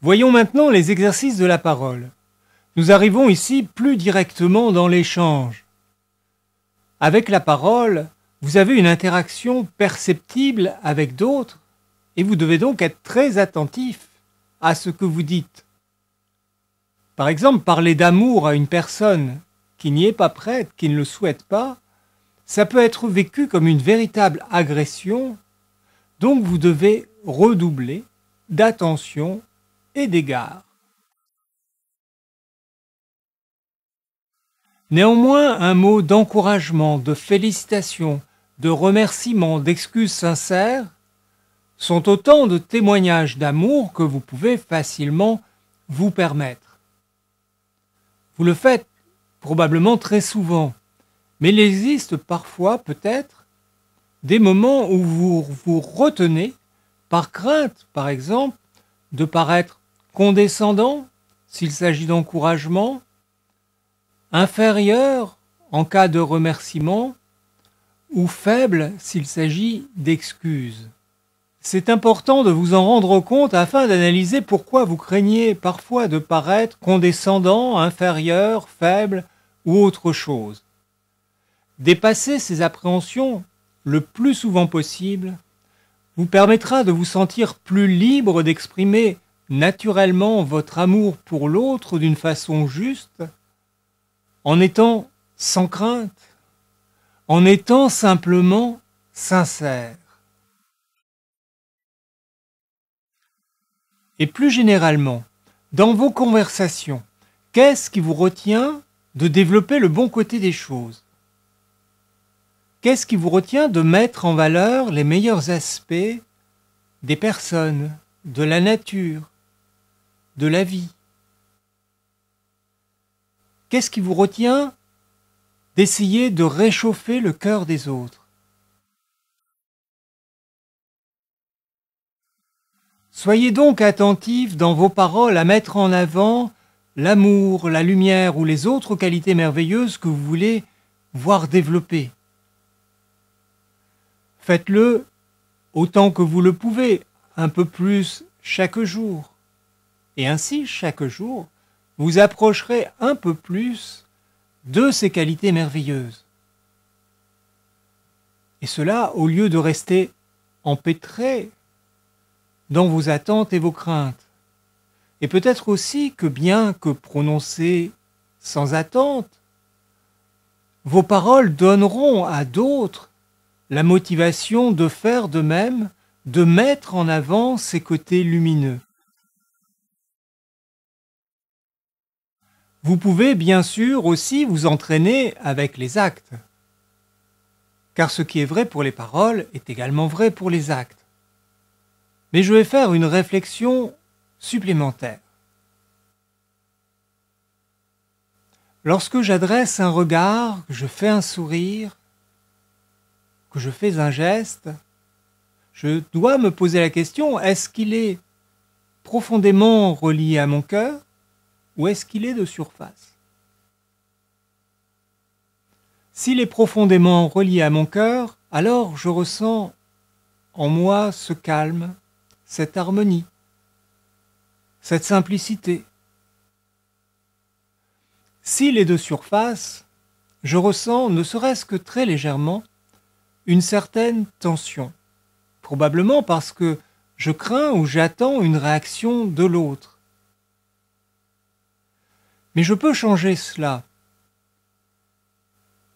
Voyons maintenant les exercices de la parole. Nous arrivons ici plus directement dans l'échange. Avec la parole, vous avez une interaction perceptible avec d'autres et vous devez donc être très attentif à ce que vous dites. Par exemple, parler d'amour à une personne qui n'y est pas prête, qui ne le souhaite pas, ça peut être vécu comme une véritable agression, donc vous devez redoubler d'attention et d'égard. Néanmoins, un mot d'encouragement, de félicitations, de remerciement, d'excuses sincères sont autant de témoignages d'amour que vous pouvez facilement vous permettre. Vous le faites probablement très souvent, mais il existe parfois peut-être des moments où vous vous retenez par crainte, par exemple, de paraître condescendant s'il s'agit d'encouragement, inférieur en cas de remerciement ou faible s'il s'agit d'excuses. C'est important de vous en rendre compte afin d'analyser pourquoi vous craignez parfois de paraître condescendant, inférieur, faible ou autre chose. Dépasser ces appréhensions le plus souvent possible vous permettra de vous sentir plus libre d'exprimer naturellement votre amour pour l'autre d'une façon juste, en étant sans crainte, en étant simplement sincère. Et plus généralement, dans vos conversations, qu'est-ce qui vous retient de développer le bon côté des choses? Qu'est-ce qui vous retient de mettre en valeur les meilleurs aspects des personnes, de la nature, de la vie? Qu'est-ce qui vous retient d'essayer de réchauffer le cœur des autres? Soyez donc attentifs dans vos paroles à mettre en avant l'amour, la lumière ou les autres qualités merveilleuses que vous voulez voir développer. Faites-le autant que vous le pouvez, un peu plus chaque jour. Et ainsi, chaque jour, vous approcherez un peu plus de ces qualités merveilleuses. Et cela au lieu de rester empêtré dans vos attentes et vos craintes. Et peut-être aussi que bien que prononcées sans attente, vos paroles donneront à d'autres la motivation de faire de même, de mettre en avant ces côtés lumineux. Vous pouvez bien sûr aussi vous entraîner avec les actes, car ce qui est vrai pour les paroles est également vrai pour les actes. Mais je vais faire une réflexion supplémentaire. Lorsque j'adresse un regard, que je fais un sourire, que je fais un geste, je dois me poser la question, est-ce qu'il est profondément relié à mon cœur ou est-ce qu'il est de surface? S'il est profondément relié à mon cœur, alors je ressens en moi ce calme, cette harmonie, cette simplicité. S'il est de surface, je ressens, ne serait-ce que très légèrement, une certaine tension, probablement parce que je crains ou j'attends une réaction de l'autre. Mais je peux changer cela.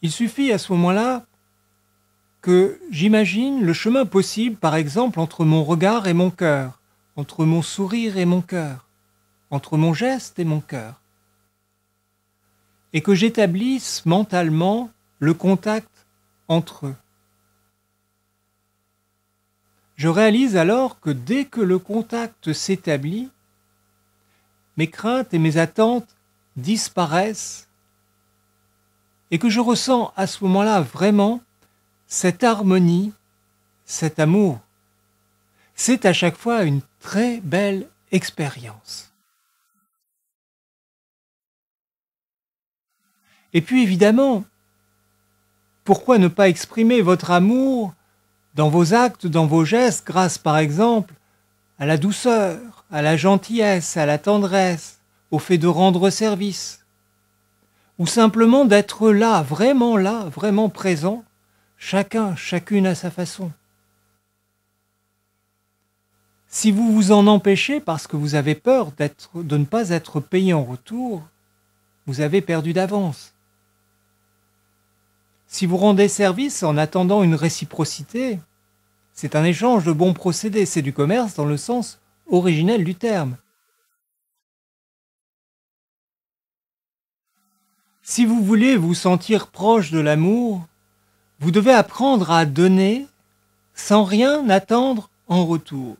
Il suffit à ce moment-là que j'imagine le chemin possible, par exemple, entre mon regard et mon cœur, entre mon sourire et mon cœur, entre mon geste et mon cœur, et que j'établisse mentalement le contact entre eux. Je réalise alors que dès que le contact s'établit, mes craintes et mes attentes disparaissent et que je ressens à ce moment-là vraiment cette harmonie, cet amour. C'est à chaque fois une très belle expérience. Et puis évidemment, pourquoi ne pas exprimer votre amour dans vos actes, dans vos gestes, grâce par exemple à la douceur, à la gentillesse, à la tendresse, au fait de rendre service, ou simplement d'être là, vraiment présent, chacun, chacune à sa façon. Si vous vous en empêchez parce que vous avez peur de ne pas être payé en retour, vous avez perdu d'avance. Si vous rendez service en attendant une réciprocité, c'est un échange de bons procédés, c'est du commerce dans le sens originel du terme. Si vous voulez vous sentir proche de l'amour, vous devez apprendre à donner sans rien attendre en retour.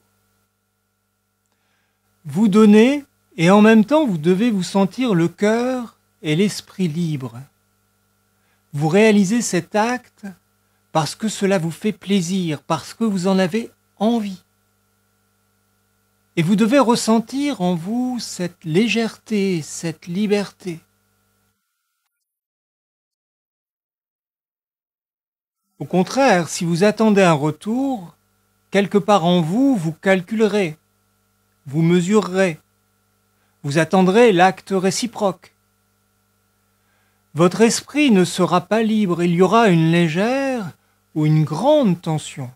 Vous donnez et en même temps vous devez vous sentir le cœur et l'esprit libres. Vous réalisez cet acte parce que cela vous fait plaisir, parce que vous en avez envie. Et vous devez ressentir en vous cette légèreté, cette liberté. Au contraire, si vous attendez un retour, quelque part en vous, vous calculerez, vous mesurerez, vous attendrez l'acte réciproque. Votre esprit ne sera pas libre, il y aura une légère ou une grande tension.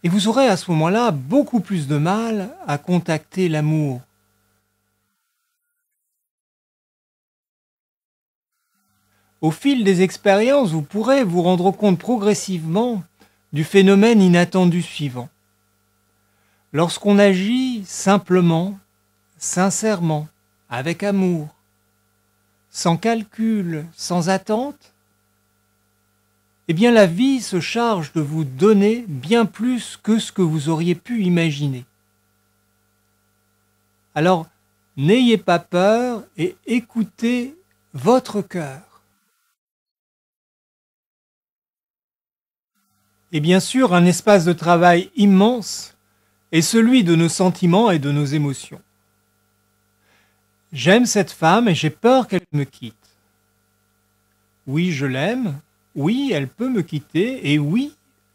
Et vous aurez à ce moment-là beaucoup plus de mal à contacter l'amour. Au fil des expériences, vous pourrez vous rendre compte progressivement du phénomène inattendu suivant. Lorsqu'on agit simplement, sincèrement, avec amour, sans calcul, sans attente, eh bien la vie se charge de vous donner bien plus que ce que vous auriez pu imaginer. Alors, n'ayez pas peur et écoutez votre cœur. Et bien sûr, un espace de travail immense est celui de nos sentiments et de nos émotions. J'aime cette femme et j'ai peur qu'elle me quitte. Oui, je l'aime. Oui, elle peut me quitter. Et oui,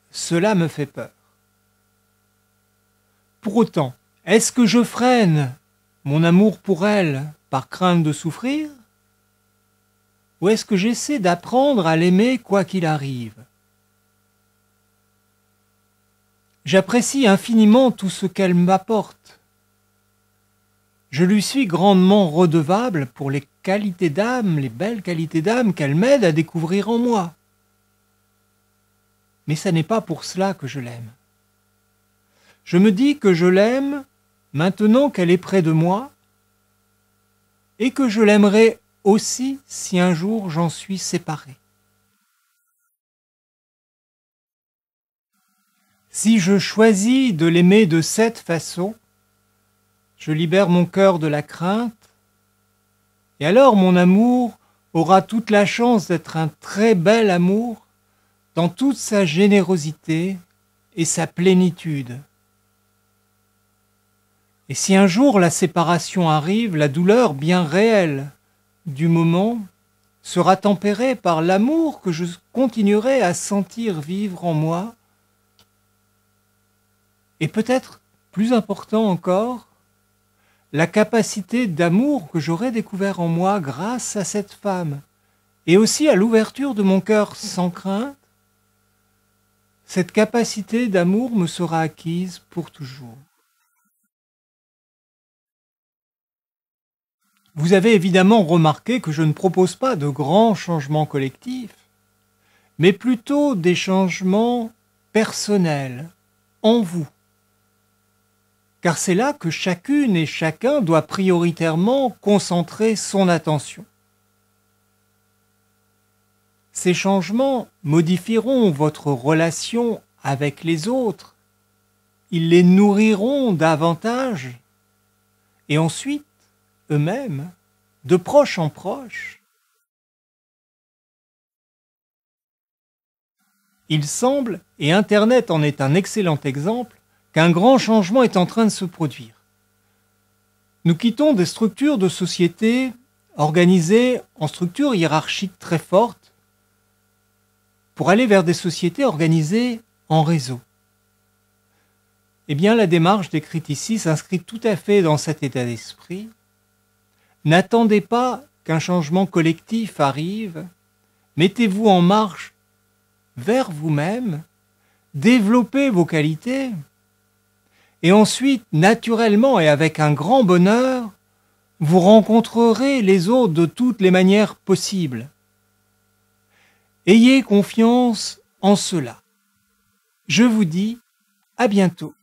cela me fait peur. Pour autant, est-ce que je freine mon amour pour elle par crainte de souffrir? Ou est-ce que j'essaie d'apprendre à l'aimer quoi qu'il arrive? J'apprécie infiniment tout ce qu'elle m'apporte. Je lui suis grandement redevable pour les qualités d'âme, les belles qualités d'âme qu'elle m'aide à découvrir en moi. Mais ce n'est pas pour cela que je l'aime. Je me dis que je l'aime maintenant qu'elle est près de moi et que je l'aimerai aussi si un jour j'en suis séparé. Si je choisis de l'aimer de cette façon, je libère mon cœur de la crainte, et alors mon amour aura toute la chance d'être un très bel amour dans toute sa générosité et sa plénitude. Et si un jour la séparation arrive, la douleur bien réelle du moment sera tempérée par l'amour que je continuerai à sentir vivre en moi, et peut-être, plus important encore, la capacité d'amour que j'aurai découvert en moi grâce à cette femme, et aussi à l'ouverture de mon cœur sans crainte, cette capacité d'amour me sera acquise pour toujours. Vous avez évidemment remarqué que je ne propose pas de grands changements collectifs, mais plutôt des changements personnels, en vous. Car c'est là que chacune et chacun doit prioritairement concentrer son attention. Ces changements modifieront votre relation avec les autres, ils les nourriront davantage, et ensuite, eux-mêmes, de proche en proche. Il semble, et Internet en est un excellent exemple, qu'un grand changement est en train de se produire. Nous quittons des structures de société organisées en structures hiérarchiques très fortes pour aller vers des sociétés organisées en réseau. Eh bien, la démarche décrite ici s'inscrit tout à fait dans cet état d'esprit. N'attendez pas qu'un changement collectif arrive. Mettez-vous en marche vers vous-même, développez vos qualités, et ensuite, naturellement et avec un grand bonheur, vous rencontrerez les autres de toutes les manières possibles. Ayez confiance en cela. Je vous dis à bientôt.